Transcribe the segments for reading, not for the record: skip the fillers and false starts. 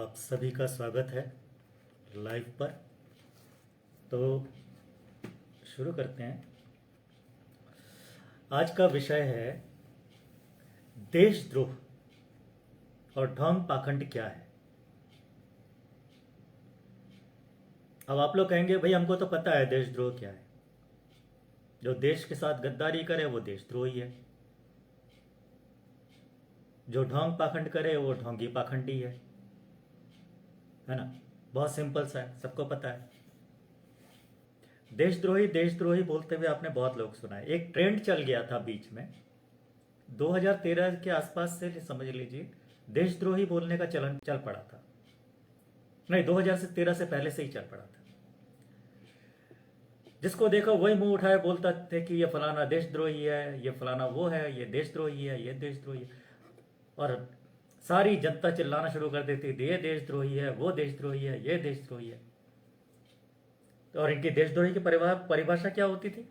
आप सभी का स्वागत है लाइव पर। तो शुरू करते हैं। आज का विषय है देशद्रोह और ढोंग पाखंड क्या है। अब आप लोग कहेंगे भाई हमको तो पता है देशद्रोह क्या है। जो देश के साथ गद्दारी करे वो देशद्रोही है, जो ढोंग पाखंड करे वो ढोंगी पाखंडी है ना। बहुत सिंपल सा है, सबको पता है। देशद्रोही देशद्रोही बोलते हुए आपने बहुत लोग सुना है। एक ट्रेंड चल गया था बीच में 2013 के आसपास से, समझ लीजिए देशद्रोही बोलने का चलन चल पड़ा था। नहीं, 2013 से पहले से ही चल पड़ा था। जिसको देखो वही मुंह उठाए बोलता थे कि ये फलाना देशद्रोही है, ये फलाना वो है, ये देशद्रोही है, ये देशद्रोही है। और सारी जनता चिल्लाना शुरू कर देती थी ये देशद्रोही है, वो देशद्रोही है, ये देशद्रोही है। और इनकी देशद्रोही की परिभाषा क्या होती थी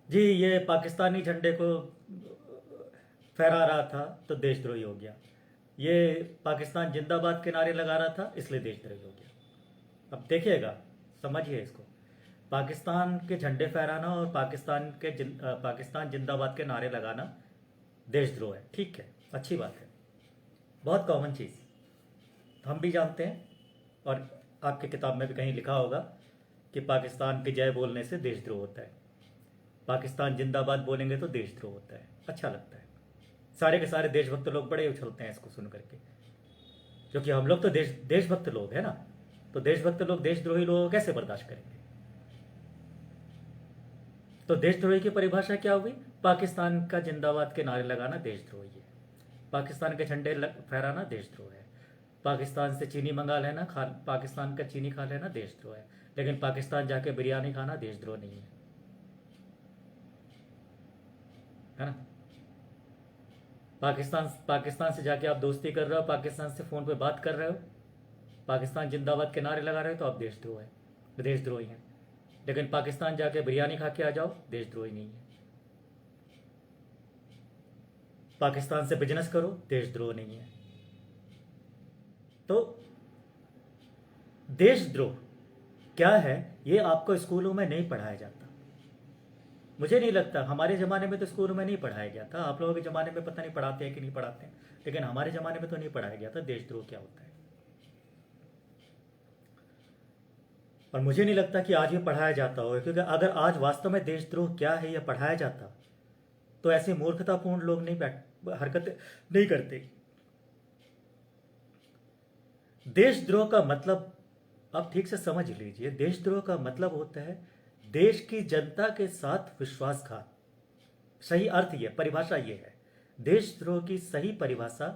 जी? ये पाकिस्तानी झंडे को फहरा रहा था तो देशद्रोही हो गया, ये पाकिस्तान जिंदाबाद के नारे लगा रहा था इसलिए देशद्रोही हो गया। अब देखिएगा, समझिए इसको। पाकिस्तान के झंडे फहराना और पाकिस्तान जिंदाबाद के नारे लगाना देशद्रोह है, ठीक है, अच्छी बात है, बहुत कॉमन चीज़ हम भी जानते हैं। और आपकी किताब में भी कहीं लिखा होगा कि पाकिस्तान की जय बोलने से देशद्रोह होता है, पाकिस्तान जिंदाबाद बोलेंगे तो देशद्रोह होता है। अच्छा लगता है, सारे के सारे देशभक्त लोग बड़े उछलते हैं इसको सुन करके, क्योंकि हम लोग तो देशभक्त लोग हैं ना। तो देशभक्त लोग देशद्रोही लोग कैसे बर्दाश्त करेंगे? तो देशद्रोही की परिभाषा क्या हुई? पाकिस्तान का जिंदाबाद के नारे लगाना देशद्रोही है, पाकिस्तान के झंडे फहराना देशद्रोह है, पाकिस्तान से चीनी मंगा लेना, पाकिस्तान का चीनी खा लेना देशद्रोह है। लेकिन पाकिस्तान जाके बिरयानी खाना देशद्रोह नहीं है ना। पाकिस्तान से जाके आप दोस्ती कर रहे हो, पाकिस्तान से फ़ोन पे बात कर रहे हो, पाकिस्तान जिंदाबाद के नारे लगा रहे हो तो आप देशद्रोही हैं। लेकिन पाकिस्तान जाके बिरयानी खा के आ जाओ, देशद्रोही नहीं है। पाकिस्तान से बिजनेस करो, देशद्रोह नहीं है। तो देशद्रोह क्या है ये आपको स्कूलों में नहीं पढ़ाया जाता। मुझे नहीं लगता, हमारे ज़माने में तो स्कूलों में नहीं पढ़ाया गया था। आप लोगों के ज़माने में पता नहीं पढ़ाते हैं कि नहीं पढ़ाते हैं, लेकिन हमारे ज़माने में तो नहीं पढ़ाया गया था देशद्रोह क्या होता है। और मुझे नहीं लगता कि आज भी पढ़ाया जाता होगा, क्योंकि अगर आज वास्तव में देशद्रोह क्या है यह पढ़ाया जाता तो ऐसे मूर्खतापूर्ण लोग हरकतें नहीं करते। देशद्रोह का मतलब आप ठीक से समझ लीजिए, देशद्रोह का मतलब होता है देश की जनता के साथ विश्वासघात। सही अर्थ ये, परिभाषा ये है। देशद्रोह की सही परिभाषा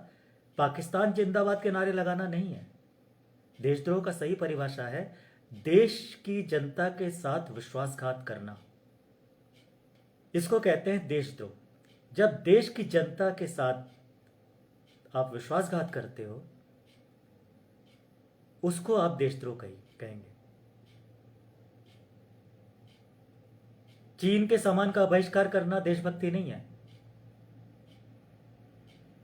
पाकिस्तान जिंदाबाद के नारे लगाना नहीं है। देशद्रोह का सही परिभाषा है देश की जनता के साथ विश्वासघात करना, इसको कहते हैं देशद्रोह। जब देश की जनता के साथ आप विश्वासघात करते हो उसको आप देशद्रोह कहेंगे। चीन के सामान का बहिष्कार करना देशभक्ति नहीं है।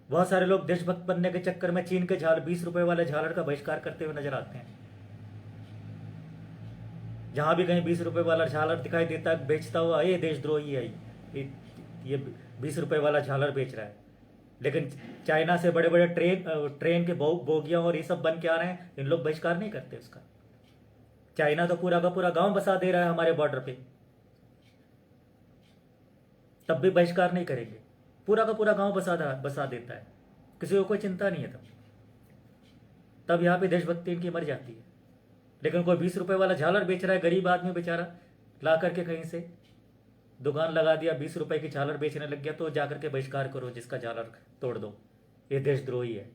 बहुत सारे लोग देशभक्त बनने के चक्कर में चीन के 20 रुपए वाले झालर का बहिष्कार करते हुए नजर आते हैं। जहां भी कहीं 20 रुपए वाला झालर दिखाई देता है बेचता हुआ, ये देशद्रोही है, ये 20 रुपए वाला झालर बेच रहा है। लेकिन चाइना से बड़े बड़े ट्रेन के बोगियां और ये सब बन के आ रहे हैं, इन लोग बहिष्कार नहीं करते उसका। चाइना तो पूरा का पूरा गांव बसा दे रहा है हमारे बॉर्डर पे, तब भी बहिष्कार नहीं करेंगे। पूरा का पूरा गांव बसा देता है, किसी को कोई चिंता नहीं है। तब यहाँ पे देशभक्ति इनकी मर जाती है। लेकिन कोई 20 रुपए वाला झालर बेच रहा है, गरीब आदमी बेचारा ला करके कहीं से दुकान लगा दिया, 20 रुपए की झालर बेचने लग गया, तो जाकर के बहिष्कार करो, जिसका झालर तोड़ दो, ये देशद्रोही है।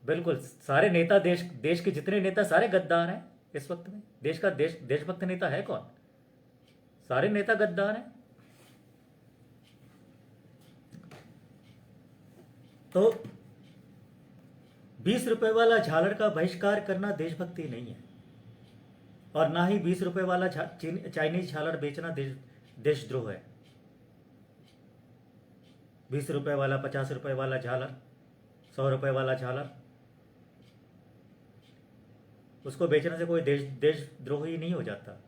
बिल्कुल, सारे नेता देश के जितने नेता सारे गद्दार हैं इस वक्त में। देशभक्त नेता है कौन? सारे नेता गद्दार हैं। तो 20 रुपए वाला झालर का बहिष्कार करना देशभक्ति नहीं है, और ना ही 20 रुपए वाला चाइनीज झालर बेचना देशद्रोह है। 20 रुपए वाला, 50 रुपए वाला झालर, 100 रुपए वाला झालर, उसको बेचने से कोई देशद्रोही नहीं हो जाता,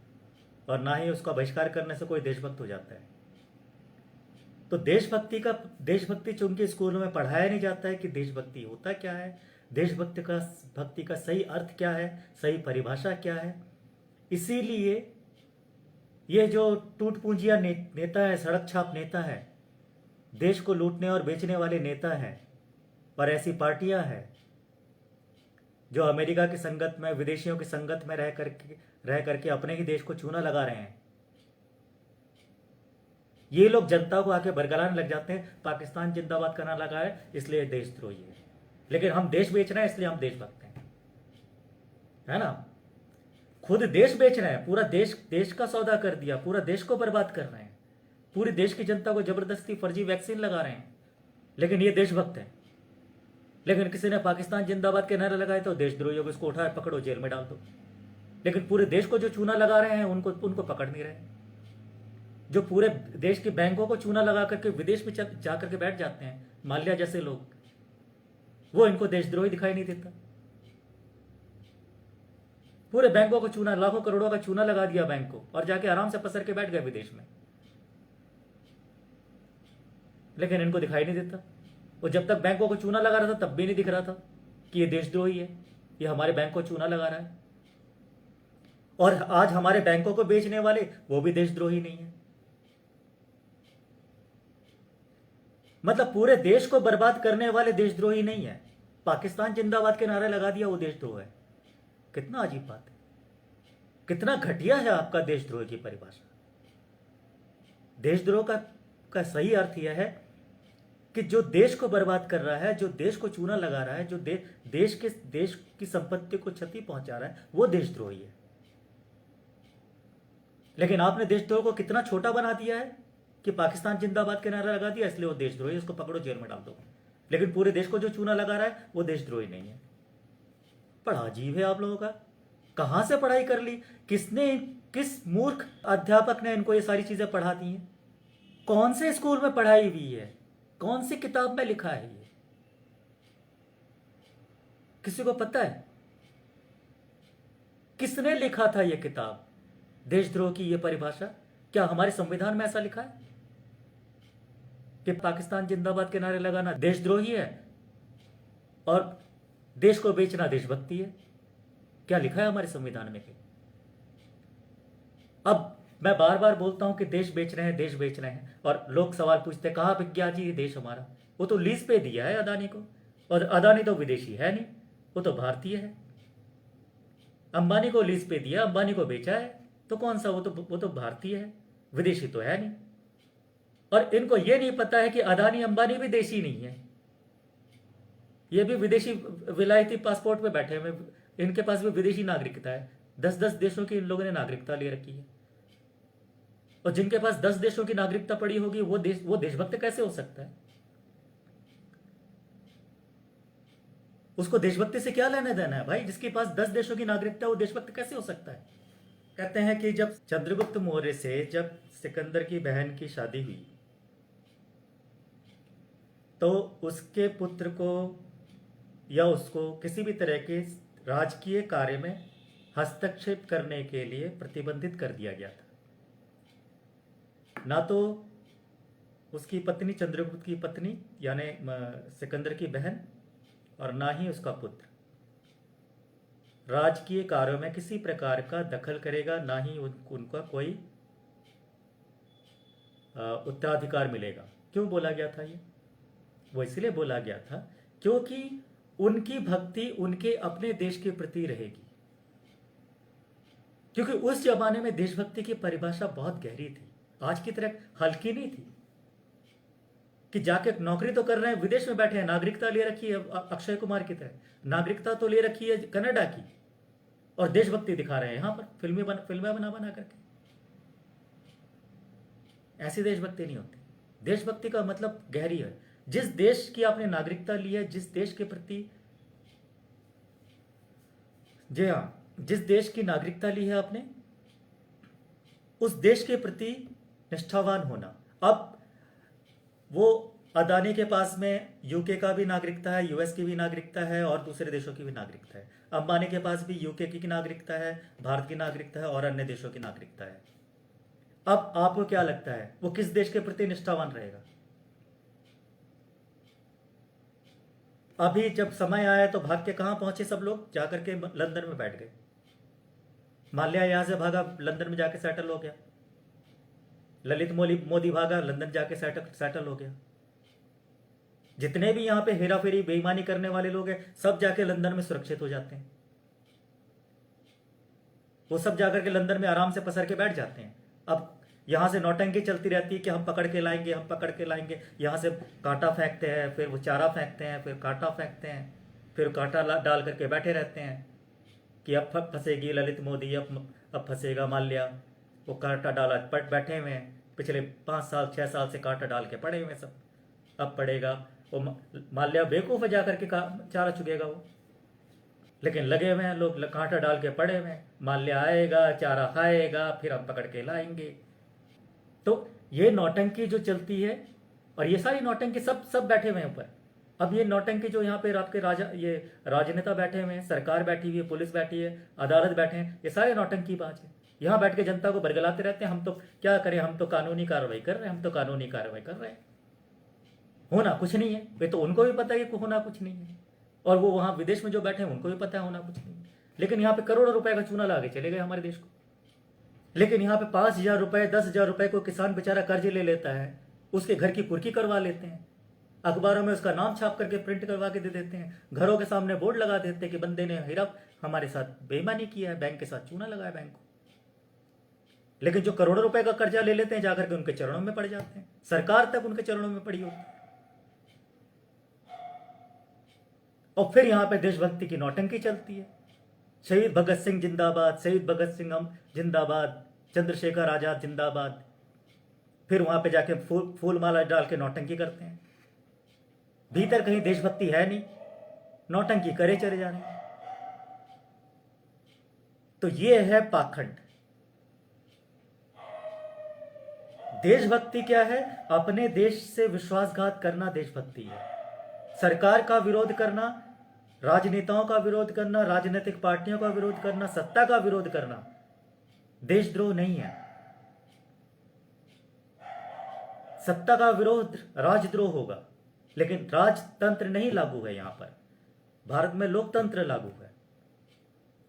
और ना ही उसका बहिष्कार करने से कोई देशभक्त हो जाता है। तो देशभक्ति चूंकि स्कूलों में पढ़ाया नहीं जाता है कि देशभक्ति होता क्या है, भक्ति का सही अर्थ क्या है, सही परिभाषा क्या है, इसीलिए ये जो टूट पूंजिया नेता है, सड़क छाप नेता है, देश को लूटने और बेचने वाले नेता हैं, और ऐसी पार्टियां हैं जो अमेरिका की संगत में, विदेशियों की संगत में रह करके अपने ही देश को चूना लगा रहे हैं। ये लोग जनता को आके बरगलाने लग जाते हैं, पाकिस्तान जिंदाबाद करना लगा है इसलिए देशद्रोही है, लेकिन हम देश बेच रहे हैं इसलिए हम देशभक्त हैं, है ना। खुद देश बेच रहे हैं, पूरा देश का सौदा कर दिया, पूरा देश को बर्बाद कर रहे हैं, पूरी देश की जनता को जबरदस्ती फर्जी वैक्सीन लगा रहे हैं, लेकिन ये देशभक्त हैं। लेकिन किसी ने पाकिस्तान जिंदाबाद के नारे लगाए तो देशद्रोही को इसको उठाए पकड़ो, जेल में डाल दो। लेकिन पूरे देश को जो चूना लगा रहे हैं उनको पकड़ नहीं रहे। जो पूरे देश के बैंकों को चूना लगा करके विदेश में जा करके बैठ जाते हैं, माल्या जैसे लोग, वो इनको देशद्रोही दिखाई नहीं देता। पूरे बैंकों को चूना, लाखों करोड़ों का चूना लगा दिया बैंक को, और जाके आराम से पसर के बैठ गए विदेश में, लेकिन इनको दिखाई नहीं देता। वो जब तक बैंकों को चूना लगा रहा था तब भी नहीं दिख रहा था कि ये देशद्रोही है, ये हमारे बैंक को चूना लगा रहा है। और आज हमारे बैंकों को बेचने वाले वो भी देशद्रोही नहीं है। मतलब पूरे देश को बर्बाद करने वाले देशद्रोही नहीं है, पाकिस्तान जिंदाबाद के नारे लगा दिया वो देशद्रोह है। कितना अजीब बात है, कितना घटिया है आपका देशद्रोह की परिभाषा। देशद्रोह का सही अर्थ यह है कि जो देश को बर्बाद कर रहा है, जो देश को चूना लगा रहा है, जो देश की संपत्ति को क्षति पहुंचा रहा है, वो देशद्रोही है। लेकिन आपने देशद्रोह को कितना छोटा बना दिया है कि पाकिस्तान जिंदाबाद के नारा लगा दिया इसलिए वो देशद्रोही, उसको पकड़ो जेल में डाल दो। लेकिन पूरे देश को जो चूना लगा रहा है वो देशद्रोही नहीं है। बड़ा अजीब है आप लोगों का। कहां से पढ़ाई कर ली, किस मूर्ख अध्यापक ने इनको ये सारी चीजें पढ़ा दी हैं? कौन से स्कूल में पढ़ाई हुई है, कौन सी किताब में लिखा है ये? किसी को पता है किसने लिखा था ये किताब, देशद्रोह की ये परिभाषा? क्या हमारे संविधान में ऐसा लिखा है कि पाकिस्तान जिंदाबाद के नारे लगाना देशद्रोही है और देश को बेचना देशभक्ति है? क्या लिखा है हमारे संविधान में? अब मैं बार बार बोलता हूं कि देश बेच रहे हैं, देश बेच रहे हैं, और लोग सवाल पूछते हैं कहां बिक गया जी ये देश हमारा? वो तो लीज पे दिया है अदानी को, और अदानी तो विदेशी है नहीं, वो तो भारतीय है। अंबानी को लीज पे दिया, अंबानी को बेचा है, तो कौन सा? वो तो भारतीय है, विदेशी तो है नहीं। और इनको ये नहीं पता है कि अदानी अंबानी भी देशी नहीं है, ये भी विदेशी विलायती पासपोर्ट पे बैठे हुए, इनके पास भी विदेशी नागरिकता है। 10-10 देशों की इन लोगों ने नागरिकता ले रखी है, और जिनके पास 10 देशों की नागरिकता पड़ी होगी वो देशभक्त कैसे हो सकता है? उसको देशभक्ति से क्या लेना देना है भाई? जिसके पास 10 देशों की नागरिकता वो देशभक्त कैसे हो सकता है? कहते हैं कि जब चंद्रगुप्त मौर्य से जब सिकंदर की बहन की शादी हुई तो उसके पुत्र को या उसको किसी भी तरह के राजकीय कार्य में हस्तक्षेप करने के लिए प्रतिबंधित कर दिया गया था। ना तो उसकी पत्नी, चंद्रगुप्त की पत्नी यानी सिकंदर की बहन, और ना ही उसका पुत्र राजकीय कार्यों में किसी प्रकार का दखल करेगा, ना ही उनका कोई उत्तराधिकार मिलेगा। क्यों बोला गया था ये? वो इसलिए बोला गया था क्योंकि उनकी भक्ति उनके अपने देश के प्रति रहेगी। क्योंकि उस जमाने में देशभक्ति की परिभाषा बहुत गहरी थी, आज की तरह हल्की नहीं थी कि जाके नौकरी तो कर रहे हैं, विदेश में बैठे हैं, नागरिकता ले रखी है अक्षय कुमार की तरह, नागरिकता तो ले रखी है कनाडा की, और देशभक्ति दिखा रहे हैं यहां पर फिल्में बना करके। ऐसी देशभक्ति नहीं होती। देशभक्ति का मतलब गहरी है। जिस देश की आपने नागरिकता ली है, जिस देश के प्रति, जी हाँ, जिस देश की नागरिकता ली है आपने, उस देश के प्रति निष्ठावान होना। अब वो अदानी के पास में यूके का भी नागरिकता है, यूएस की भी नागरिकता है और दूसरे देशों की भी नागरिकता है। अंबानी के पास भी यूके की नागरिकता है, भारत की नागरिकता है और अन्य देशों की नागरिकता है। अब आपको क्या लगता है वो किस देश के प्रति निष्ठावान रहेगा? अभी जब समय आया तो भाग के कहाँ पहुंचे सब लोग? जाकर के लंदन में बैठ गए। माल्या यहां से भागा, लंदन में जाके सेटल हो गया। ललित मोदी भागा, लंदन जाके सेटल हो गया। जितने भी यहां पे हेरा फेरी बेईमानी करने वाले लोग हैं सब जाके लंदन में सुरक्षित हो जाते हैं। वो सब जाकर के लंदन में आराम से पसर के बैठ जाते हैं। अब यहां से नौटंकी चलती रहती है कि हम पकड़ के लाएंगे, हम पकड़ के लाएंगे। यहां से कांटा फेंकते हैं, फिर वो चारा फेंकते हैं, फिर कांटा फेंकते हैं, फिर कांटा डाल करके बैठे रहते हैं कि अब फंसेगी ललित मोदी, अब फंसेगा माल्या। वो कांटा डाला पट बैठे हुए हैं, पिछले 5 साल 6 साल से कांटा डाल के पड़े हुए सब। अब पड़ेगा वो माल्या बेवकूफ़ है, जाकर के चारा चुगेगा वो। लेकिन लगे हुए हैं लोग, कांटा डाल के पड़े हुए हैं। माल्या आएगा, चारा खाएगा, फिर हम पकड़ के लाएंगे। तो ये नौटंकी जो चलती है, और ये सारी नौटंकी सब बैठे हुए हैं ऊपर। अब ये नौटंकी जो यहाँ पे आपके ये राजनेता बैठे हुए हैं, सरकार बैठी हुई है, पुलिस बैठी है, अदालत बैठे हैं, ये सारे नौटंकी बाज है। यहाँ बैठ के जनता को बरगलाते रहते हैं, हम तो क्या करें, हम तो कानूनी कार्रवाई कर रहे हैं, हम तो कानूनी कार्रवाई कर रहे हैं। होना कुछ नहीं है। वे तो उनको भी पता है कि होना कुछ नहीं है, और वो वहाँ विदेश में जो बैठे हैं उनको भी पता है होना कुछ नहीं है। लेकिन यहाँ पे करोड़ों रुपए का चूना ला के चले गए हमारे देश को। लेकिन यहाँ पे 5,000 रुपए 10,000 रुपए को किसान बेचारा कर्ज ले लेता है, उसके घर की कुर्की करवा लेते हैं, अखबारों में उसका नाम छाप करके प्रिंट करवा के दे देते हैं, घरों के सामने बोर्ड लगा देते हैं कि बंदे ने हीरा हमारे साथ बेईमानी किया है, बैंक के साथ चूना लगाया बैंक को। लेकिन जो करोड़ों रुपए का कर्जा ले लेते हैं जाकर के उनके चरणों में पड़ जाते हैं, सरकार तक उनके चरणों में पड़ी होती। और फिर यहाँ पे देशभक्ति की नौटंकी चलती है। शहीद भगत सिंह जिंदाबाद, शहीद भगत सिंह हम जिंदाबाद, चंद्रशेखर आजाद जिंदाबाद। फिर वहां पे जाके फूल माला डाल के नौटंकी करते हैं। भीतर कहीं देशभक्ति है नहीं, नौटंकी करे चले जा रहे हैं। तो ये है पाखंड। देशभक्ति क्या है? अपने देश से विश्वासघात करना देशभक्ति है। सरकार का विरोध करना, राजनेताओं का विरोध करना, राजनीतिक पार्टियों का विरोध करना, सत्ता का विरोध करना देशद्रोह नहीं है। सत्ता का विरोध राजद्रोह होगा। लेकिन राजतंत्र नहीं लागू है यहां पर, भारत में लोकतंत्र लागू है।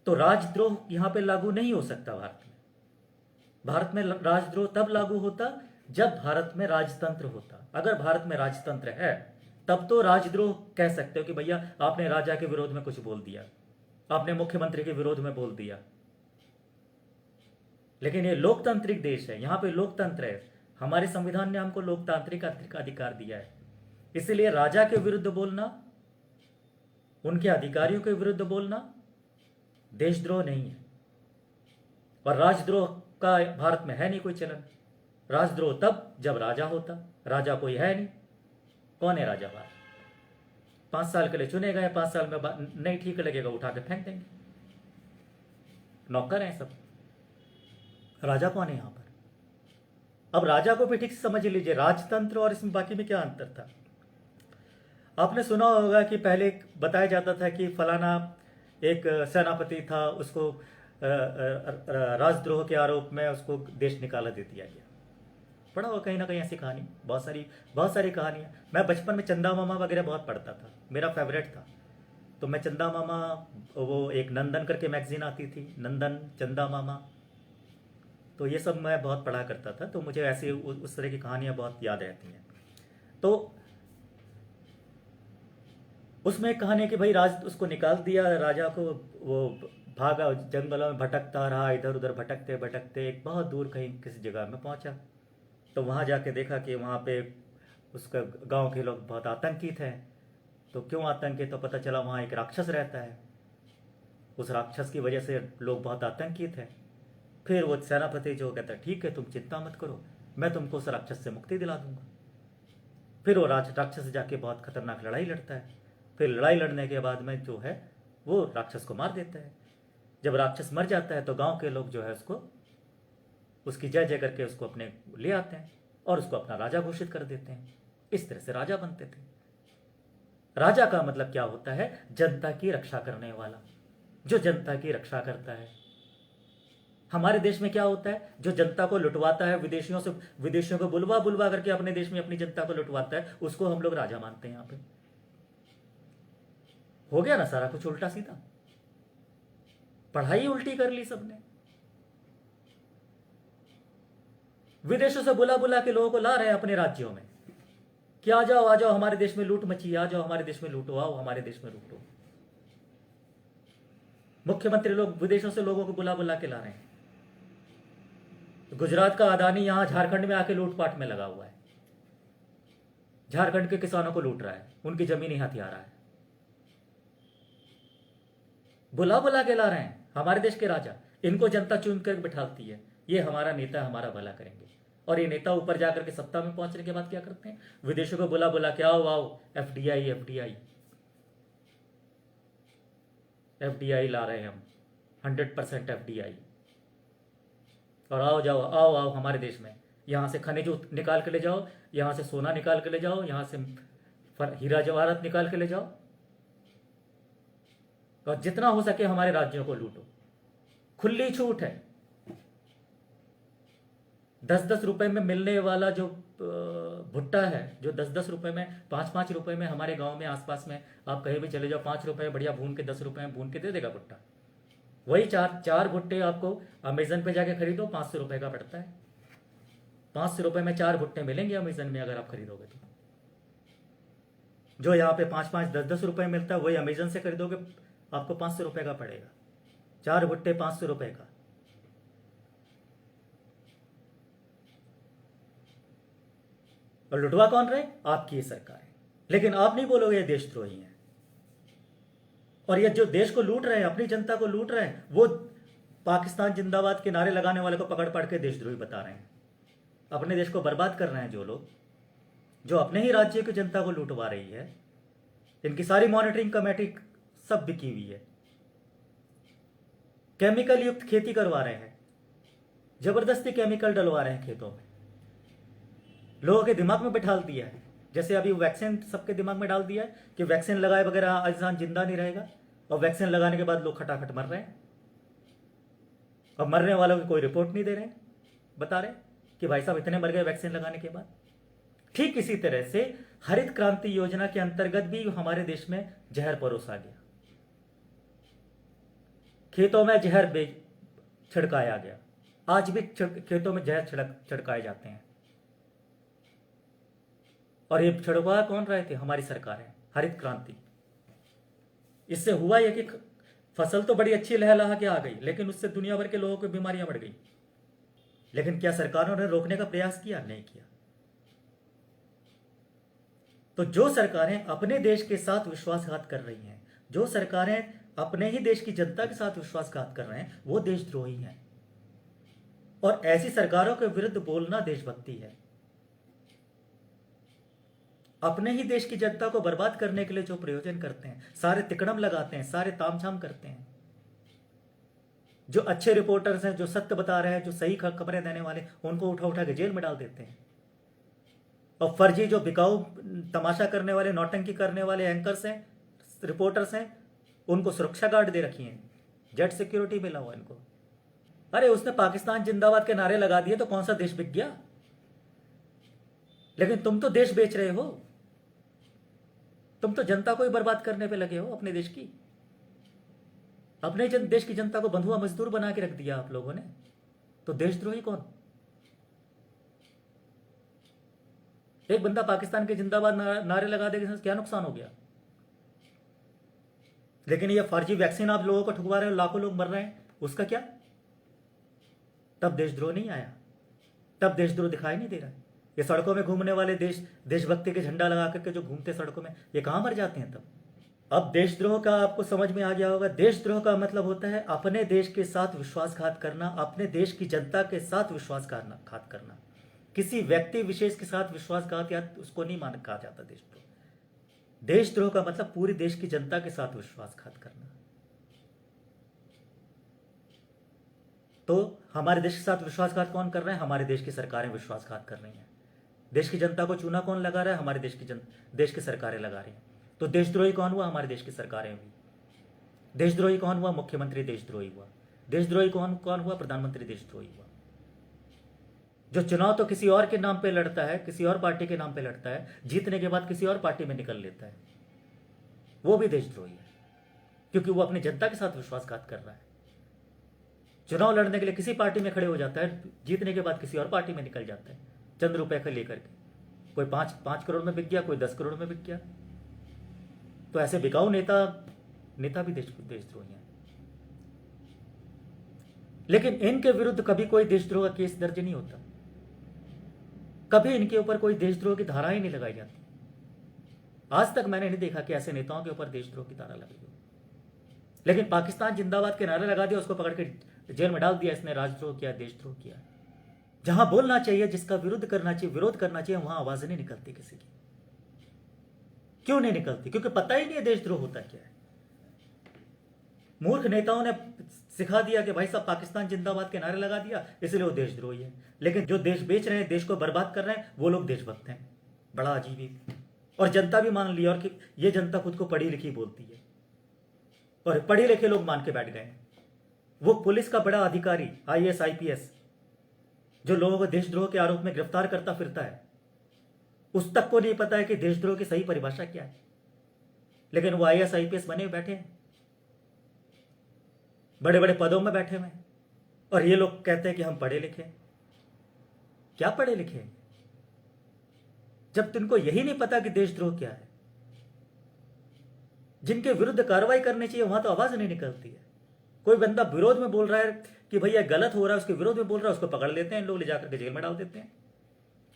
तो राजद्रोह यहां पे लागू नहीं हो सकता। भारत में राजद्रोह तब लागू होता जब भारत में राजतंत्र होता। अगर भारत में राजतंत्र है तब तो राजद्रोह कह सकते हो कि भैया आपने राजा के विरोध में कुछ बोल दिया, आपने मुख्यमंत्री के विरोध में बोल दिया। लेकिन ये लोकतांत्रिक देश है, यहां पे लोकतंत्र है। हमारे संविधान ने हमको लोकतांत्रिक अधिकार दिया है। इसलिए राजा के विरुद्ध बोलना, उनके अधिकारियों के विरुद्ध बोलना देशद्रोह नहीं है। और राजद्रोह का भारत में है नहीं कोई चलन। राजद्रोह तब जब राजा होता, राजा कोई है नहीं। कौन है राजा? बात 5 साल के लिए चुने गए, 5 साल में नहीं ठीक लगेगा उठा के फेंक देंगे। नौकर हैं सब। राजा कौन है यहां पर? अब राजा को भी ठीक से समझ लीजिए, राजतंत्र और इसमें बाकी में क्या अंतर था। आपने सुना होगा कि पहले बताया जाता था कि फलाना एक सेनापति था, उसको राजद्रोह के आरोप में उसको देश निकाला दे दिया गया। पढ़ा होगा कहीं ना कहीं ऐसी कहानी, बहुत सारी कहानियाँ। मैं बचपन में चंदा मामा वगैरह बहुत पढ़ता था, मेरा फेवरेट था। तो मैं चंदा मामा, वो एक नंदन करके मैगजीन आती थी, नंदन, चंदा मामा, तो ये सब मैं बहुत पढ़ा करता था। तो मुझे ऐसी उस तरह की कहानियाँ बहुत याद रहती हैं। तो उसमें एक कहानी है कि भाई उसको निकाल दिया राजा को, वो भागा, जंगलों में भटकता रहा, इधर उधर भटकते भटकते एक बहुत दूर कहीं किसी जगह में पहुंचा। तो वहां जाके देखा कि वहां पे उसका गांव के लोग बहुत आतंकित हैं। तो क्यों आतंकित? तो पता चला वहां एक राक्षस रहता है, उस राक्षस की वजह से लोग बहुत आतंकित हैं। फिर वो सेनापति जो कहता है ठीक है तुम चिंता मत करो, मैं तुमको उस राक्षस से मुक्ति दिला दूंगा। फिर वो राक्षस से जाके बहुत खतरनाक लड़ाई लड़ता है। फिर लड़ाई लड़ने के बाद में जो है वो राक्षस को मार देता है। जब राक्षस मर जाता है तो गांव के लोग जो है उसको, उसकी जय जय करके उसको अपने ले आते हैं और उसको अपना राजा घोषित कर देते हैं। इस तरह से राजा बनते थे। राजा का मतलब क्या होता है? जनता की रक्षा करने वाला, जो जनता की रक्षा करता है। हमारे देश में क्या होता है? जो जनता को लुटवाता है, विदेशियों को बुलवा बुलवा करके अपने देश में अपनी जनता को लुटवाता है, उसको हम लोग राजा मानते हैं। यहां पे हो गया ना सारा कुछ उल्टा सीधा, पढ़ाई उल्टी कर ली सबने। विदेशों से बुला बुला के लोगों को ला रहे हैं अपने राज्यों में कि आ जाओ आ जाओ हमारे देश में लूट मची, आ जाओ हमारे देश में लूटो, आओ हमारे देश में लूटो। मुख्यमंत्री लोग विदेशों से लोगों को बुला बुला के ला रहे हैं। गुजरात का अदानी यहां झारखंड में आके लूटपाट में लगा हुआ है, झारखंड के किसानों को लूट रहा है, उनकी जमीन ही हथिया रहा है, बुला बुला के ला रहे हैं हमारे देश के राजा। इनको जनता चुन कर बिठाती है, ये हमारा नेता हमारा भला करेंगे। और ये नेता ऊपर जाकर के सत्ता में पहुंचने के बाद क्या करते हैं? विदेशों को बुला बुला के आओ आओ, एफडीआई एफडीआई एफडीआई ला रहे हैं हम, 100% एफडीआई। और आओ जाओ आओ आओ हमारे देश में, यहां से खनिज निकाल के ले जाओ, यहां से सोना निकाल के ले जाओ, यहां से हीरा जवाहरात निकाल के ले जाओ, और जितना हो सके हमारे राज्यों को लूटो। खुली छूट है। 10-10 रुपए में मिलने वाला जो भुट्टा है, जो 10-10 रुपए में, 5-5 रुपए में हमारे गांव में आसपास में आप कहीं भी चले जाओ, 5 रुपए बढ़िया भून के 10 रुपए में भून के दे देगा भुट्टा। वही चार भुट्टे आपको अमेजन पे जाके खरीदो, 500 रुपए का पड़ता है। 500 रुपए में 4 भुट्टे मिलेंगे अमेजन में अगर आप खरीदोगे तो। जो यहाँ पे 5-5, 10-10 रुपए मिलता है, वही अमेजन से खरीदोगे आपको 500 रुपए का पड़ेगा। 4 भुट्टे 500 रुपए का। और लुटवा कौन रहे? आपकी ये सरकार है। लेकिन आप नहीं बोलोगे ये देशद्रोही हैं। और ये जो देश को लूट रहे हैं, अपनी जनता को लूट रहे हैं, वो पाकिस्तान जिंदाबाद के नारे लगाने वाले को पकड़ पड़ के देशद्रोही बता रहे हैं। अपने देश को बर्बाद कर रहे हैं जो लोग, जो अपने ही राज्य की जनता को लूटवा रही है। इनकी सारी मॉनिटरिंग कमेटी सब बिकी हुई है। केमिकल युक्त खेती करवा रहे हैं, जबरदस्ती केमिकल डलवा रहे हैं खेतों में, लोगों के दिमाग में बिठा दिया है। जैसे अभी वैक्सीन सबके दिमाग में डाल दिया है कि वैक्सीन लगाए बगैर इंसान जिंदा नहीं रहेगा, और वैक्सीन लगाने के बाद लोग खटाखट मर रहे हैं। और मरने वालों की कोई रिपोर्ट नहीं दे रहे हैं, बता रहे कि भाई साहब इतने मर गए वैक्सीन लगाने के बाद। ठीक इसी तरह से हरित क्रांति योजना के अंतर्गत भी हमारे देश में जहर परोसा गया, खेतों में जहर छिड़काया गया। आज भी खेतों में जहर छिड़काए जाते हैं। और ये छिड़वा कौन रहे थे? हमारी सरकार है, हरित क्रांति। इससे हुआ यह कि फसल तो बड़ी अच्छी लहलहा के आ गई, लेकिन उससे दुनिया भर के लोगों को बीमारियां बढ़ गई। लेकिन क्या सरकारों ने रोकने का प्रयास किया? नहीं किया। तो जो सरकारें अपने देश के साथ विश्वासघात कर रही हैं, जो सरकारें अपने ही देश की जनता के साथ विश्वासघात कर रहे हैं, वो देशद्रोही हैं। और ऐसी सरकारों के विरुद्ध बोलना देशभक्ति है। अपने ही देश की जनता को बर्बाद करने के लिए जो प्रयोजन करते हैं, सारे तिकड़म लगाते हैं, सारे तामझाम करते हैं, जो अच्छे रिपोर्टर्स हैं, जो सत्य बता रहे हैं, जो सही खबरें देने वाले, उनको उठा उठा के जेल में डाल देते हैं। और फर्जी जो बिकाऊ तमाशा करने वाले, नौटंकी करने वाले एंकर्स हैं, रिपोर्टर्स हैं, उनको सुरक्षा गार्ड दे रखी है, जेट सिक्योरिटी मिला हुआ इनको। अरे उसने पाकिस्तान जिंदाबाद के नारे लगा दिए तो कौन सा देश बिक गया? लेकिन तुम तो देश बेच रहे हो, तुम तो जनता को ही बर्बाद करने पे लगे हो, अपने देश की। अपने देश की जनता को बंधुआ मजदूर बना के रख दिया आप लोगों ने। तो देशद्रोही कौन? एक बंदा पाकिस्तान के जिंदाबाद नारे लगा देगा, क्या नुकसान हो गया? लेकिन ये फर्जी वैक्सीन आप लोगों को ठुकवा रहे हो, लाखों लोग मर रहे हैं, उसका क्या? तब देशद्रोह नहीं आया, तब देशद्रोह दिखाई नहीं दे रहा। ये सड़कों में घूमने वाले देशभक्ति के झंडा लगा करके जो घूमते सड़कों में, ये कहां मर जाते हैं तब? अब देशद्रोह का आपको समझ में आ गया होगा। देशद्रोह का मतलब होता है अपने देश के साथ विश्वासघात करना, अपने देश की जनता के साथ विश्वासघात करना। किसी व्यक्ति विशेष के साथ विश्वासघात या उसको नहीं कहा जाता देशद्रोह। देशद्रोह का मतलब पूरी देश की जनता के साथ विश्वासघात करना। तो हमारे देश के साथ विश्वासघात कौन कर रहे हैं? हमारे देश की सरकारें विश्वासघात कर रही हैं। देश की जनता को चूना कौन लगा रहा है? हमारे देश की सरकारें लगा रही हैं। तो देशद्रोही कौन हुआ? हमारे देश की सरकारें हुई। देशद्रोही कौन हुआ? मुख्यमंत्री देशद्रोही हुआ। देशद्रोही कौन कौन हुआ? प्रधानमंत्री देशद्रोही हुआ। जो चुनाव तो किसी और के नाम पे लड़ता है, किसी और पार्टी के नाम पे लड़ता है, जीतने के बाद किसी और पार्टी में निकल लेता है, वो भी देशद्रोही है, क्योंकि वो अपनी जनता के साथ विश्वासघात कर रहा है। चुनाव लड़ने के लिए किसी पार्टी में खड़े हो जाता है, जीतने के बाद किसी और पार्टी में निकल जाता है चंद रुपए का लेकर के। कोई 5 करोड़ में बिक गया, कोई 10 करोड़ में बिक गया। तो ऐसे बिकाऊ नेता भी देशद्रोही हैं। लेकिन इनके विरुद्ध कभी कोई देशद्रोह का केस दर्ज नहीं होता, कभी इनके ऊपर कोई देशद्रोह की धारा ही नहीं लगाई जाती। आज तक मैंने नहीं देखा कि ऐसे नेताओं के ऊपर देशद्रोह की धारा लगाई हो। लेकिन पाकिस्तान जिंदाबाद के नारे लगा दिया, उसको पकड़ के जेल में डाल दिया, इसने राजद्रोह किया, देशद्रोह किया। जहां बोलना चाहिए, जिसका विरोध करना चाहिए, वहां आवाज नहीं निकलती किसी की। क्यों नहीं निकलती? क्योंकि पता ही नहीं है देशद्रोह होता क्या है। मूर्ख नेताओं ने सिखा दिया कि भाई साहब पाकिस्तान जिंदाबाद के नारे लगा दिया, इसलिए वो देशद्रोही है। लेकिन जो देश बेच रहे हैं, देश को बर्बाद कर रहे हैं, वो लोग देशभक्त हैं। बड़ा अजीब ही। और जनता भी मान ली, और कि ये जनता खुद को पढ़ी लिखी बोलती है, और पढ़े लिखे लोग मान के बैठ गए हैं। वो पुलिस का बड़ा अधिकारी, IAS IPS, जो लोगों को देशद्रोह के आरोप में गिरफ्तार करता फिरता है, उस तक को नहीं पता है कि देशद्रोह की सही परिभाषा क्या है। लेकिन वो IAS IPS बने बैठे हैं, बड़े बड़े पदों में बैठे हुए हैं, और ये लोग कहते हैं कि हम पढ़े लिखे। क्या पढ़े लिखे? जब तुमको यही नहीं पता कि देशद्रोह क्या है। जिनके विरुद्ध कार्रवाई करनी चाहिए, वहां तो आवाज नहीं निकलती है। कोई बंदा विरोध में बोल रहा है कि भैया गलत हो रहा है, उसके विरोध में बोल रहा है, उसको पकड़ लेते हैं लोग, ले जाकर के जेल में डाल देते हैं।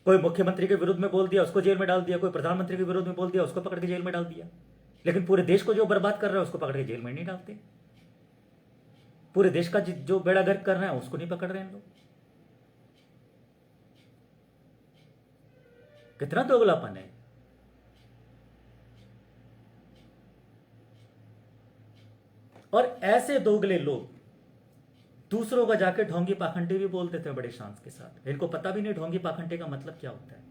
कोई मुख्यमंत्री के विरुद्ध में बोल दिया, उसको जेल में डाल दिया। कोई प्रधानमंत्री के विरोध में बोल दिया, उसको पकड़ के जेल में डाल दिया। लेकिन पूरे देश को जो बर्बाद कर रहा है, उसको पकड़ के जेल में नहीं डालते। पूरे देश का जो बेड़ा गर्क कर रहे हैं, उसको नहीं पकड़ रहे हैं लोग। कितना दोगलापन है। और ऐसे दोगले लोग दूसरों का जाके ढोंगी पाखंडी भी बोल देते हैं बड़े शान के साथ। इनको पता भी नहीं ढोंगी पाखंडी का मतलब क्या होता है।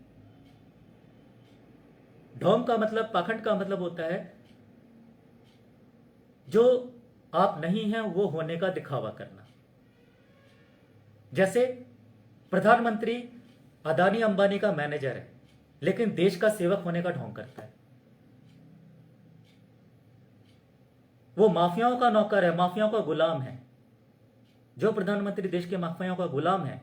ढोंग का मतलब, पाखंड का मतलब होता है जो आप नहीं हैं वो होने का दिखावा करना। जैसे प्रधानमंत्री अदानी अंबानी का मैनेजर है, लेकिन देश का सेवक होने का ढोंग करता है। वो माफियाओं का नौकर है, माफियाओं का गुलाम है। जो प्रधानमंत्री देश के माफियाओं का गुलाम है,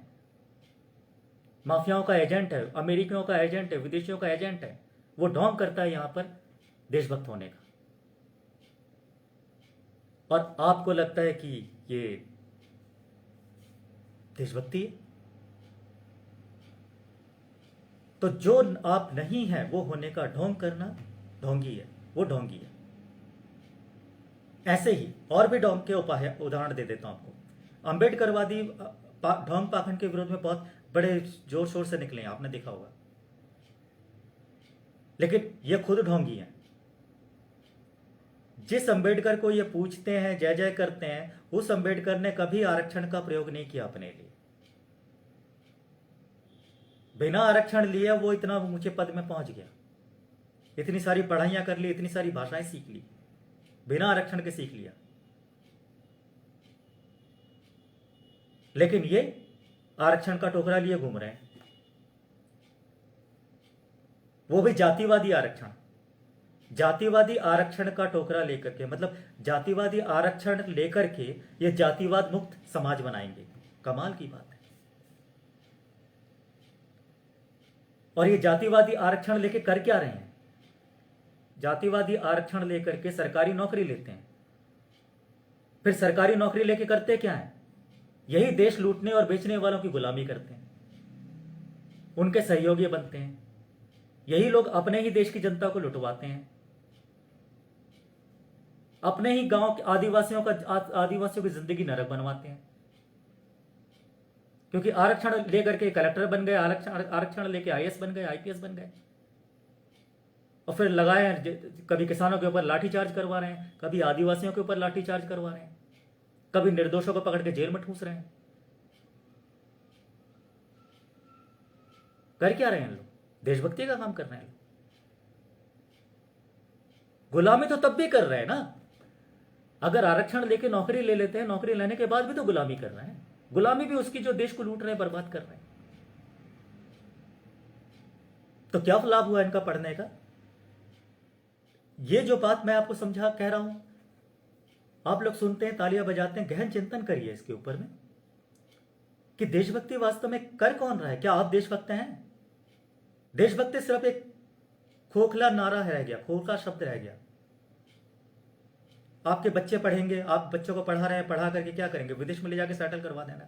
माफियाओं का एजेंट है, अमेरिकियों का एजेंट है, विदेशियों का एजेंट है, वो ढोंग करता है यहां पर देशभक्त होने का। और आपको लगता है कि ये देशभक्ति है। तो जो आप नहीं है वो होने का ढोंग करना ढोंगी है, वो ढोंगी है। ऐसे ही और भी ढोंग के उदाहरण दे देता हूं आपको। अंबेडकरवादी ढोंग पाखंड के विरोध में बहुत बड़े जोर शोर से निकले हैं, आपने देखा होगा। लेकिन ये खुद ढोंगी हैं। जिस अंबेडकर को ये पूछते हैं, जय जय करते हैं, उस अंबेडकर ने कभी आरक्षण का प्रयोग नहीं किया अपने लिए। बिना आरक्षण लिए वो इतना ऊंचे पद में पहुंच गया, इतनी सारी पढ़ाइयां कर ली, इतनी सारी भाषाएं सीख ली, बिना आरक्षण के सीख लिया। लेकिन ये आरक्षण का टोकरा लिए घूम रहे हैं, वो भी जातिवादी आरक्षण। जातिवादी आरक्षण का टोकरा लेकर के, मतलब जातिवादी आरक्षण लेकर के ये जातिवाद मुक्त समाज बनाएंगे। कमाल की बात है। और ये जातिवादी आरक्षण लेके कर क्या रहे हैं? जातिवादी आरक्षण लेकर के सरकारी नौकरी लेते हैं। फिर सरकारी नौकरी लेके करते क्या है? यही देश लूटने और बेचने वालों की गुलामी करते हैं, उनके सहयोगी बनते हैं। यही लोग अपने ही देश की जनता को लुटवाते हैं, अपने ही गांव के आदिवासियों की जिंदगी नरक बनवाते हैं। क्योंकि आरक्षण लेकर के कलेक्टर बन गए, आरक्षण लेके IAS बन गए, IPS बन गए, और फिर लगाए कभी किसानों के ऊपर लाठीचार्ज करवा रहे हैं, कभी आदिवासियों के ऊपर लाठीचार्ज करवा रहे हैं, कभी निर्दोषों को पकड़ के जेल में ठूस रहे हैं। कर क्या रहे हैं लोग? देशभक्ति का काम कर रहे हैं। गुलामी तो तब भी कर रहे हैं ना, अगर आरक्षण लेके नौकरी ले लेते हैं, नौकरी लेने के बाद भी तो गुलामी कर रहे हैं। गुलामी भी उसकी जो देश को लूट रहे हैं, बर्बाद कर रहे हैं। तो क्या लाभ हुआ इनका पढ़ने का? ये जो बात मैं आपको समझा कह रहा हूं, आप लोग सुनते हैं, तालियां बजाते हैं, गहन चिंतन करिए इसके ऊपर में कि देशभक्ति वास्तव में कर कौन रहा है। क्या आप देशभक्त हैं? देशभक्ति सिर्फ एक खोखला नारा रह गया, खोखला शब्द रह गया। आपके बच्चे पढ़ेंगे, आप बच्चों को पढ़ा रहे हैं, पढ़ा करके क्या करेंगे? विदेश में ले जाके सेटल करवा देना।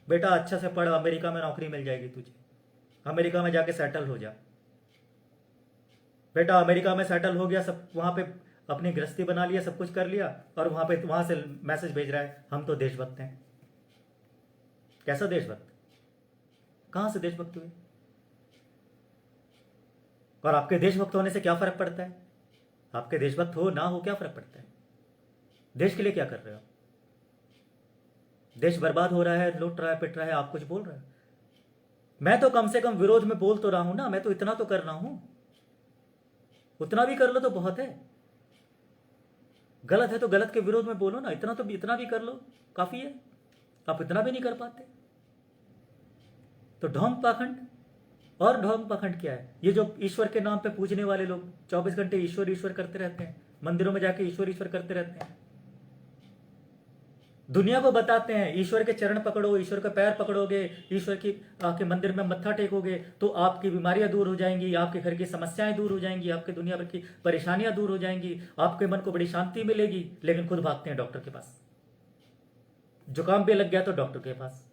बेटा अच्छा से पढ़, अमेरिका में नौकरी मिल जाएगी तुझे, अमेरिका में जाके सेटल हो जा। बेटा अमेरिका में सेटल हो गया, सब वहां पे अपनी गृहस्थी बना लिया, सब कुछ कर लिया, और वहां से मैसेज भेज रहा है हम तो देशभक्त हैं। कैसा देशभक्त? कहां से देशभक्त हुए? और आपके देशभक्त होने से क्या फर्क पड़ता है? आपके देशभक्त हो ना हो क्या फर्क पड़ता है? देश के लिए क्या कर रहे हो? देश बर्बाद हो रहा है, लूट रहा है, पिट रहा है, आप कुछ बोल रहे हो। मैं तो कम से कम विरोध में बोल तो रहा हूं ना, मैं तो इतना तो कर रहा हूं। उतना भी कर लो तो बहुत है। गलत है तो गलत के विरोध में बोलो ना, इतना भी कर लो, काफी है। आप इतना भी नहीं कर पाते तो ढोंग पाखंड। और ढोंग पाखंड क्या है? ये जो ईश्वर के नाम पे पूजने वाले लोग 24 घंटे ईश्वर ईश्वर करते रहते हैं, मंदिरों में जाके ईश्वर ईश्वर करते रहते हैं, दुनिया को बताते हैं ईश्वर के चरण पकड़ो, ईश्वर का पैर पकड़ोगे, ईश्वर की आके मंदिर में मत्था टेकोगे तो आपकी बीमारियां दूर हो जाएंगी, आपके घर की समस्याएं दूर हो जाएंगी, आपके दुनिया भर की परेशानियां दूर हो जाएंगी, आपके मन को बड़ी शांति मिलेगी। लेकिन खुद भागते हैं डॉक्टर के पास। जुकाम भी लग गया तो डॉक्टर के पास,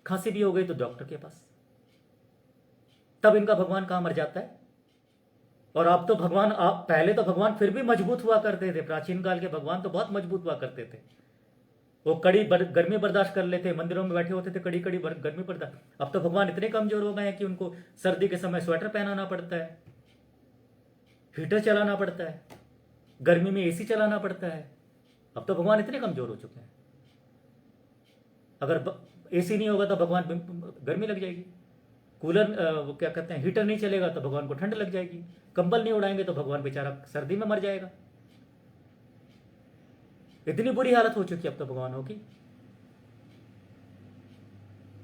खांसी भी हो गई तो डॉक्टर के पास। तब इनका भगवान कहां मर जाता है? और आप तो भगवान, आप पहले तो भगवान फिर भी मजबूत हुआ करते थे। प्राचीन काल के भगवान तो बहुत मजबूत हुआ करते थे। वो कड़ी गर्मी बर्दाश्त कर लेते, मंदिरों में बैठे होते थे, कड़ी कड़ी गर्मी बर्दाश्त। अब तो भगवान इतने कमजोर हो गए हैं कि उनको सर्दी के समय स्वेटर पहनाना पड़ता है, हीटर चलाना पड़ता है, गर्मी में एसी चलाना पड़ता है। अब तो भगवान इतने कमजोर हो चुके हैं। अगर एसी नहीं होगा तो भगवान गर्मी लग जाएगी, कूलर क्या कहते हैं हीटर नहीं चलेगा तो भगवान को ठंड लग जाएगी, कंबल नहीं उड़ाएंगे तो भगवान बेचारा सर्दी में मर जाएगा। इतनी बुरी हालत हो चुकी है अब तो भगवानों की।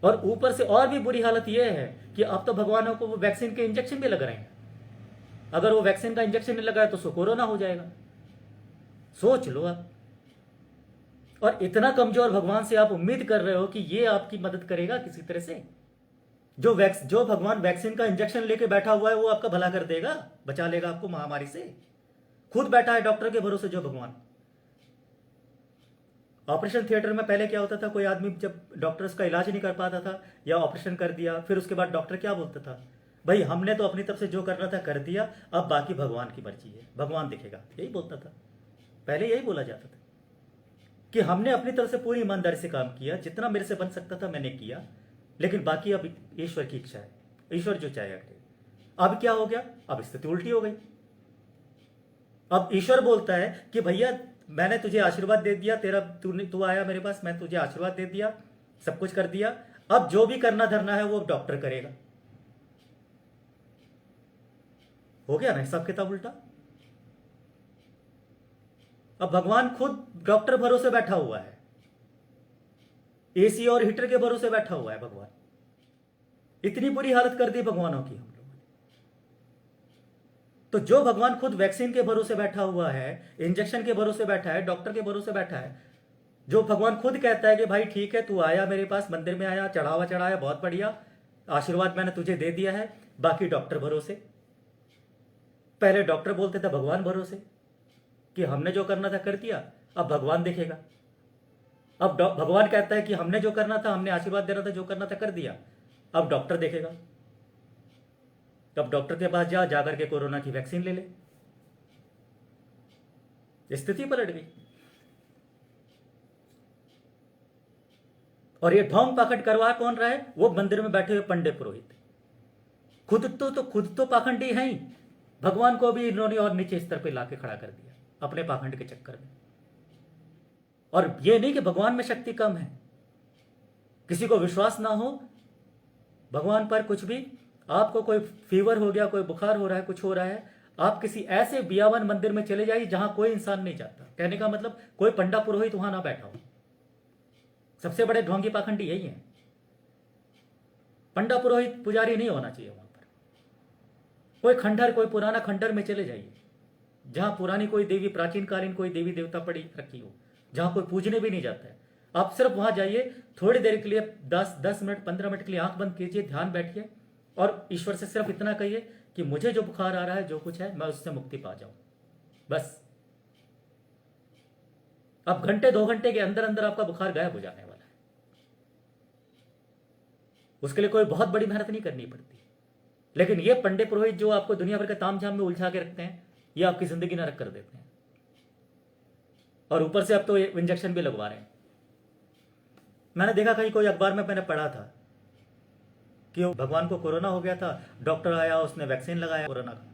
और ऊपर से और भी बुरी हालत यह है कि अब तो भगवानों को वो वैक्सीन के इंजेक्शन भी लग रहे हैं। अगर वो वैक्सीन का इंजेक्शन नहीं लगाए तो कोरोना हो जाएगा। सोच लो आप। और इतना कमजोर भगवान से आप उम्मीद कर रहे हो कि ये आपकी मदद करेगा किसी तरह से? जो भगवान वैक्सीन का इंजेक्शन लेके बैठा हुआ है वो आपका भला कर देगा, बचा लेगा आपको महामारी से? खुद बैठा है डॉक्टर के भरोसे जो भगवान। ऑपरेशन थिएटर में पहले क्या होता था, कोई आदमी जब डॉक्टर उसका इलाज नहीं कर पाता था या ऑपरेशन कर दिया, फिर उसके बाद डॉक्टर क्या बोलता था? भाई हमने तो अपनी तरफ से जो करना था कर दिया, अब बाकी भगवान की मर्जी है, भगवान देखेगा। यही बोलता था पहले, यही बोला जाता था कि हमने अपनी तरफ से पूरी ईमानदारी से काम किया, जितना मेरे से बन सकता था मैंने किया, लेकिन बाकी अब ईश्वर की इच्छा है, ईश्वर जो चाहेगा करेगा। अब क्या हो गया? अब स्थिति उल्टी हो गई। अब ईश्वर बोलता है कि भैया मैंने तुझे आशीर्वाद दे दिया, तू आया मेरे पास, मैं तुझे आशीर्वाद दे दिया, सब कुछ कर दिया, अब जो भी करना धरना है वो डॉक्टर करेगा। हो गया ना हिसाब किताब उल्टा। अब भगवान खुद डॉक्टर भरोसे बैठा हुआ है, एसी और हीटर के भरोसे बैठा हुआ है भगवान। इतनी बुरी हालत कर दी भगवानों की हम लोगों ने। तो जो भगवान खुद वैक्सीन के भरोसे बैठा हुआ है, इंजेक्शन के भरोसे बैठा है, डॉक्टर के भरोसे बैठा है, जो भगवान खुद कहता है कि भाई ठीक है तू आया मेरे पास, मंदिर में आया, चढ़ावा चढ़ाया, बहुत बढ़िया, आशीर्वाद मैंने तुझे दे दिया है, बाकी डॉक्टर भरोसे। पहले डॉक्टर बोलते थे भगवान भरोसे कि हमने जो करना था कर दिया, अब भगवान देखेगा। अब भगवान कहता है कि हमने जो करना था, हमने आशीर्वाद देना था, जो करना था कर दिया, अब डॉक्टर देखेगा। तब डॉक्टर के पास जाकर के कोरोना की वैक्सीन ले ले। स्थिति पलट गई। और ये ढोंग पाखंड करवा कौन रहा है? वो मंदिर में बैठे हुए पंडित पुरोहित। खुद तो पाखंडी है ही, भगवान को भी इन्होंने और नीचे स्तर पे लाके खड़ा कर दिया अपने पाखंड के चक्कर में। और ये नहीं कि भगवान में शक्ति कम है, किसी को विश्वास ना हो भगवान पर कुछ भी, आपको कोई फीवर हो गया, कोई बुखार हो रहा है, कुछ हो रहा है, आप किसी ऐसे बियावन मंदिर में चले जाइए जहां कोई इंसान नहीं जाता। कहने का मतलब कोई पंडा पुरोहित वहां ना बैठा हो। सबसे बड़े ढोंगी पाखंडी यही है। पंडा पुरोहित पुजारी नहीं होना चाहिए वहां पर। कोई खंडहर, कोई पुराना खंडहर में चले जाइए जहां पुरानी कोई देवी, प्राचीन कालीन कोई देवी देवता पड़ी रखी हो, जहां कोई पूजने भी नहीं जाता है। आप सिर्फ वहां जाइए, थोड़ी देर के लिए 10 मिनट 15 मिनट के लिए आंख बंद कीजिए, ध्यान बैठिए और ईश्वर से सिर्फ इतना कहिए कि मुझे जो बुखार आ रहा है, जो कुछ है, मैं उससे मुक्ति पा जाऊं, बस। अब घंटे 2 घंटे के अंदर अंदर आपका बुखार गायब हो जाने वाला है। उसके लिए कोई बहुत बड़ी मेहनत नहीं करनी पड़ती। लेकिन ये पंडित पुरोहित जो आपको दुनिया भर के तामझाम में उलझा के रखते हैं, ये आपकी जिंदगी नरक कर देते हैं। और ऊपर से अब तो इंजेक्शन भी लगवा रहे हैं। मैंने देखा कहीं कोई अखबार में मैंने पढ़ा था कि भगवान को कोरोना हो गया था, डॉक्टर आया, उसने वैक्सीन लगाया कोरोना का।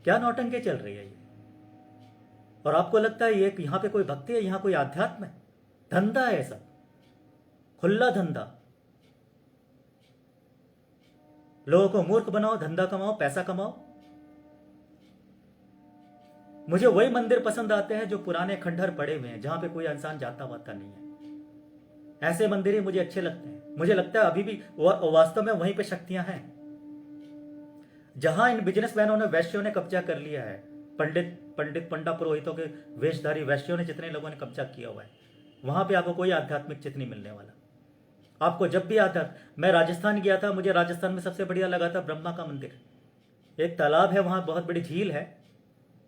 क्या नौटंकी चल रही है ये? और आपको लगता है ये यहां पे कोई भक्ति है, यहां कोई आध्यात्म है? धंधा है सब, खुला धंधा। लोगों को मूर्ख बनाओ, धंधा कमाओ, पैसा कमाओ। मुझे वही मंदिर पसंद आते हैं जो पुराने खंडहर पड़े हुए हैं, जहां पे कोई इंसान जाता वाता नहीं है। ऐसे मंदिर ही मुझे अच्छे लगते हैं। मुझे लगता है अभी भी वास्तव में वहीं पे शक्तियां हैं। जहां इन बिजनेसमैनों ने, वैश्यों ने कब्जा कर लिया है, पंडा पुरोहितों के वेशधारी वैश्यों ने, जितने लोगों ने कब्जा किया हुआ है, वहां पे आपको कोई आध्यात्मिक चित्त नहीं मिलने वाला। आपको जब भी मैं राजस्थान गया था, मुझे राजस्थान में सबसे बढ़िया लगा था ब्रह्मा का मंदिर। एक तालाब है वहां, बहुत बड़ी झील है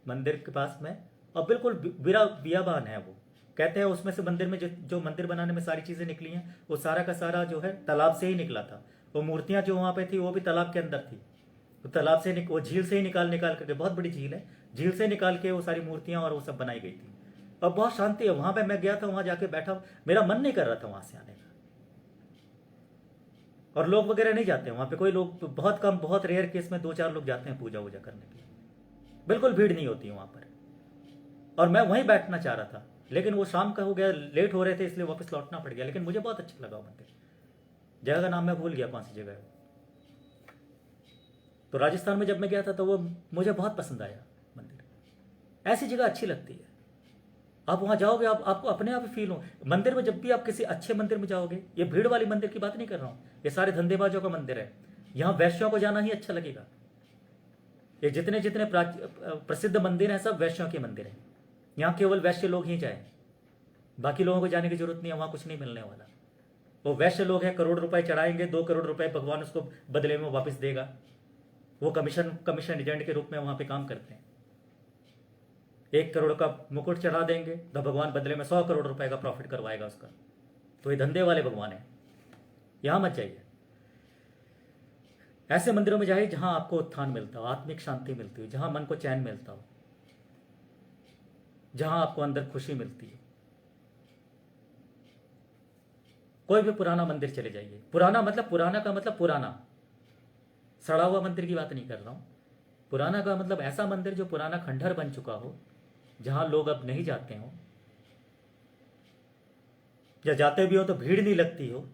मंदिर के पास में, और बिल्कुल बियाबान है वो। कहते हैं उसमें से मंदिर में जो मंदिर बनाने में सारी चीजें निकली हैं, वो सारा का सारा जो है तालाब से ही निकला था। वो मूर्तियां जो वहां पे थी वो भी तालाब के अंदर थी। तो तालाब से वो झील से ही निकाल करके, बहुत बड़ी झील है, झील से निकाल के वो सारी मूर्तियां और वो सब बनाई गई थी। और बहुत शांति है वहां पे। मैं गया था, वहां जाके बैठा, मेरा मन नहीं कर रहा था वहां से आने का। और लोग वगैरह नहीं जाते वहां पे, कोई लोग, बहुत कम, बहुत रेयर केस में 2-4 लोग जाते हैं पूजा वूजा करने के लिए। बिल्कुल भीड़ नहीं होती वहां पर। और मैं वहीं बैठना चाह रहा था, लेकिन वो शाम का हो गया, लेट हो रहे थे, इसलिए वापस लौटना पड़ गया। लेकिन मुझे बहुत अच्छा लगा वो मंदिर। जगह का नाम मैं भूल गया कौन सी जगह है। तो राजस्थान में जब मैं गया था तो वो मुझे बहुत पसंद आया मंदिर। ऐसी जगह अच्छी लगती है। आप वहां जाओगे, आपको अपने आप ही फील हो। मंदिर में जब भी आप किसी अच्छे मंदिर में जाओगे, ये भीड़ वाली मंदिर की बात नहीं कर रहा हूं, ये सारे धंधेबाजों का मंदिर है। यहां वैश्यों को जाना ही अच्छा लगेगा। ये जितने जितने प्रसिद्ध मंदिर हैं, सब वैश्यों के मंदिर हैं। यहाँ केवल वैश्य लोग ही जाए, बाकी लोगों को जाने की जरूरत नहीं है। वहां कुछ नहीं मिलने वाला। वो वैश्य लोग हैं, करोड़ रुपए चढ़ाएंगे, 2 करोड़ रुपए भगवान उसको बदले में वापस देगा। वो कमीशन एजेंट के रूप में वहां पे काम करते हैं। 1 करोड़ का मुकुट चढ़ा देंगे तो भगवान बदले में 100 करोड़ रुपए का प्रॉफिट करवाएगा उसका। तो ये धंधे वाले भगवान है। यहां मत जाइए। ऐसे मंदिरों में जाइए जहां आपको उत्थान मिलता हो, आत्मिक शांति मिलती हो, जहां मन को चैन मिलता हो, जहां आपको अंदर खुशी मिलती है। कोई भी पुराना मंदिर चले जाइए। पुराना का मतलब पुराना, सड़ा हुआ मंदिर की बात नहीं कर रहा हूं। पुराना का मतलब ऐसा मंदिर जो पुराना खंडहर बन चुका हो, जहां लोग अब नहीं जाते हो, या जाते भी हो तो भीड़ नहीं लगती हो।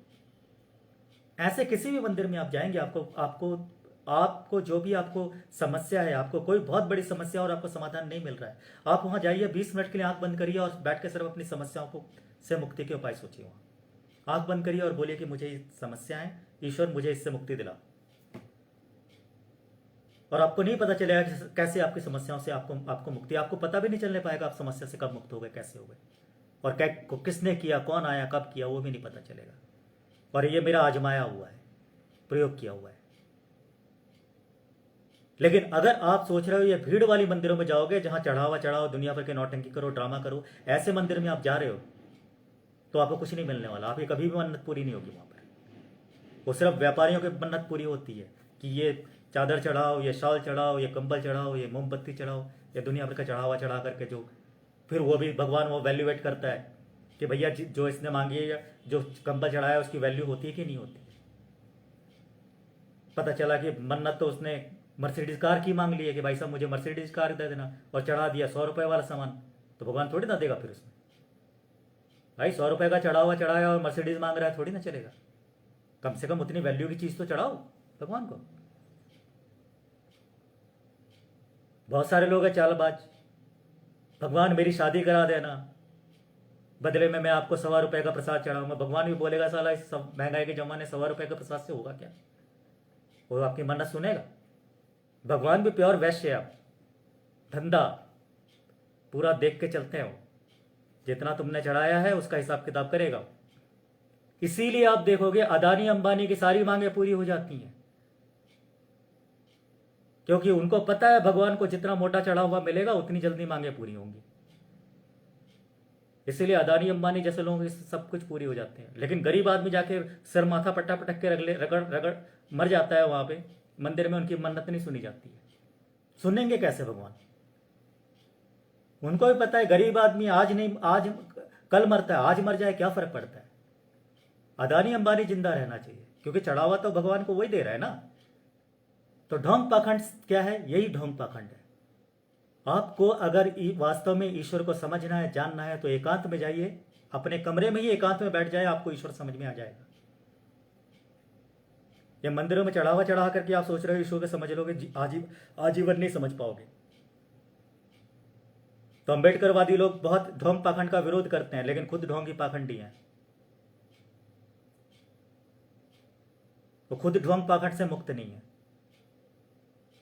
ऐसे किसी भी मंदिर में आप जाएंगे, आपको जो भी आपको समस्या है, आपको कोई बहुत बड़ी समस्या और आपको समाधान नहीं मिल रहा है, आप वहां जाइए, 20 मिनट के लिए आंख बंद करिए और बैठ के सिर्फ अपनी समस्याओं को से मुक्ति के उपाय सोचिए। वहां आंख बंद करिए और बोलिए कि मुझे ये समस्या है, ईश्वर मुझे इससे मुक्ति दिला। और आपको नहीं पता चलेगा कि कैसे आपकी समस्याओं से आपको मुक्ति, आपको पता भी नहीं चलने पाएगा आप समस्या से कब मुक्त हो गए, कैसे हो गए, और किसने किया, कौन आया, कब किया, वो भी नहीं पता चलेगा। और ये मेरा आजमाया हुआ है, प्रयोग किया हुआ है। लेकिन अगर आप सोच रहे हो ये भीड़ वाली मंदिरों में जाओगे, जहां चढ़ावा चढ़ाओ, दुनिया भर के नौटंकी करो, ड्रामा करो, ऐसे मंदिर में आप जा रहे हो, तो आपको कुछ नहीं मिलने वाला। आपकी कभी भी मन्नत पूरी नहीं होगी वहां पर। वो सिर्फ व्यापारियों की मन्नत पूरी होती है कि ये चादर चढ़ाओ, ये शॉल चढ़ाओ, ये कंबल चढ़ाओ, ये मोमबत्ती चढ़ाओ, ये दुनिया भर का चढ़ावा चढ़ा करके, जो फिर वो भी भगवान वो वैल्यूएट करता है कि भैया जो इसने मांगी है, जो कंबल चढ़ाया, उसकी वैल्यू होती है कि नहीं होती। पता चला कि मन्नत तो उसने मर्सिडीज कार की मांग ली है कि भाई साहब मुझे मर्सिडीज कार दे देना, और चढ़ा दिया 100 रुपए वाला सामान, तो भगवान थोड़ी ना देगा फिर उसमें। भाई 100 रुपए का चढ़ा हुआ चढ़ाया और मर्सिडीज मांग रहा है, थोड़ी ना चलेगा। कम से कम उतनी वैल्यू की चीज तो चढ़ाओ भगवान को। बहुत सारे लोग हैं चालबाज, भगवान मेरी शादी करा देना, बदले में मैं आपको 100 रुपए का प्रसाद चढ़ाऊंगा। भगवान भी बोलेगा साला इस सब महंगाई के जमाने 100 रुपए का प्रसाद से होगा क्या? वो आपकी मन्नत सुनेगा? भगवान भी प्योर वैश्य है, धंधा पूरा देख के चलते हो, जितना तुमने चढ़ाया है उसका हिसाब किताब करेगा। इसीलिए आप देखोगे अदानी अंबानी की सारी मांगे पूरी हो जाती हैं, क्योंकि उनको पता है भगवान को जितना मोटा चढ़ा हुआ मिलेगा उतनी जल्दी मांगे पूरी होंगी। इसीलिए अदानी अंबानी जैसे लोगों की सब कुछ पूरी हो जाते हैं। लेकिन गरीब आदमी जाके सर माथा पट्टा पटक के रगड़ रगड़ मर जाता है वहां पे मंदिर में, उनकी मन्नत नहीं सुनी जाती है। सुनेंगे कैसे भगवान? उनको भी पता है गरीब आदमी आज नहीं, आज कल मरता है, आज मर जाए क्या फर्क पड़ता है। अदानी अंबानी जिंदा रहना चाहिए, क्योंकि चढ़ावा तो भगवान को वही दे रहा है ना। तो ढोंग पाखंड क्या है? यही ढोंग पाखंड है। आपको अगर वास्तव में ईश्वर को समझना है, जानना है, तो एकांत में जाइए, अपने कमरे में ही एकांत में बैठ जाए, आपको ईश्वर समझ में आ जाएगा। ये मंदिरों में चढ़ावा चढ़ा करके आप सोच रहे हो ईश्वर को समझ लोगे, आजीवन नहीं समझ पाओगे। तो अम्बेडकरवादी लोग बहुत ढोंग पाखंड का विरोध करते हैं, लेकिन खुद ढोंगी पाखंडी हैं। वो खुद ढोंग पाखंड से मुक्त नहीं है।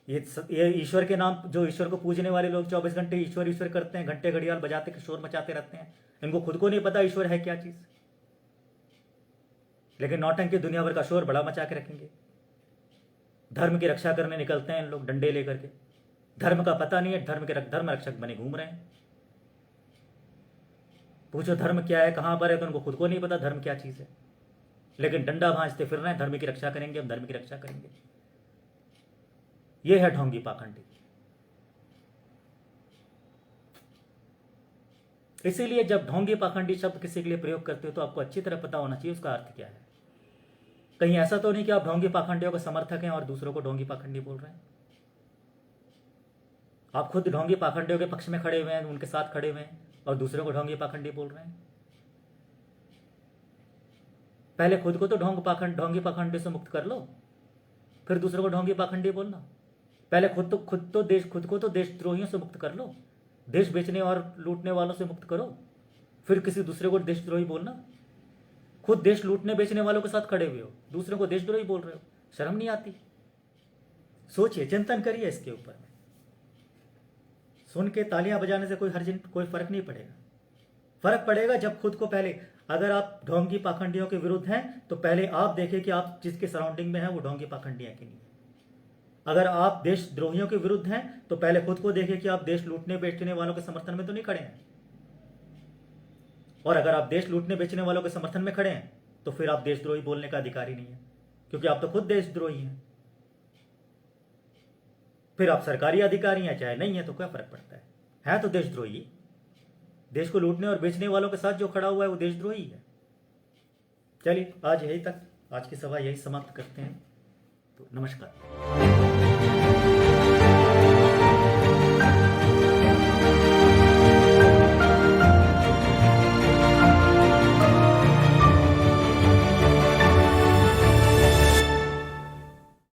ये ईश्वर के नाम, जो ईश्वर को पूजने वाले लोग 24 घंटे ईश्वर ईश्वर करते हैं, घंटे घड़ियाल बजाते के शोर मचाते रहते हैं, इनको खुद को नहीं पता ईश्वर है क्या चीज। लेकिन नौटंकी दुनिया भर का शोर बड़ा मचा के रखेंगे। धर्म की रक्षा करने निकलते हैं इन लोग डंडे लेकर के, धर्म का पता नहीं है, धर्म रक्षक बने घूम रहे हैं। पूछो धर्म क्या है, कहां पर है, तो उनको खुद को नहीं पता धर्म क्या चीज है, लेकिन डंडा भांजते फिर रहे हैं, धर्म की रक्षा करेंगे, हम धर्म की रक्षा करेंगे। यह है ढोंगी पाखंडी। इसीलिए जब ढोंगी पाखंडी शब्द किसी के लिए प्रयोग करते हो तो आपको अच्छी तरह पता होना चाहिए उसका अर्थ क्या है। कहीं ऐसा तो नहीं कि आप ढोंगी पाखंडियों के समर्थक हैं और दूसरों को ढोंगी पाखंडी बोल रहे हैं। आप खुद ढोंगी पाखंडियों के पक्ष में खड़े हुए हैं, उनके साथ खड़े हुए हैं, और दूसरों को ढोंगी पाखंडी बोल रहे हैं। पहले खुद को तो ढोंगी पाखंडी से मुक्त कर लो, फिर दूसरों को ढोंगी पाखंडी बोलना। पहले खुद को तो देशद्रोहियों से मुक्त कर लो, देश बेचने और लूटने वालों से मुक्त करो, फिर किसी दूसरे को देशद्रोही बोलना। खुद देश लूटने बेचने वालों के साथ खड़े हुए हो, दूसरों को देशद्रोही बोल रहे हो, शर्म नहीं आती? सोचिए, चिंतन करिए इसके ऊपर। सुन के तालियां बजाने से कोई फर्क नहीं पड़ेगा। फर्क पड़ेगा जब खुद को पहले, अगर आप ढोंगी पाखंडियों के विरुद्ध हैं तो पहले आप देखें कि आप जिसके सराउंडिंग में हैं वो ढोंगी पाखंडी हैं कि नहीं। अगर आप देशद्रोहियों के विरुद्ध हैं तो पहले खुद को देखें कि आप देश लूटने बेचने वालों के समर्थन में तो नहीं खड़े हैं। और अगर आप देश लूटने बेचने वालों के समर्थन में खड़े हैं तो फिर आप देशद्रोही बोलने का अधिकारी नहीं है, क्योंकि आप तो खुद देशद्रोही हैं। फिर आप सरकारी अधिकारी हैं चाहे नहीं है, तो क्या फर्क पड़ता है तो देशद्रोही। देश को लूटने और बेचने वालों के साथ जो खड़ा हुआ है वो देशद्रोही है। चलिए आज यही तक, आज की सभा यही समाप्त करते हैं। तो नमस्कार।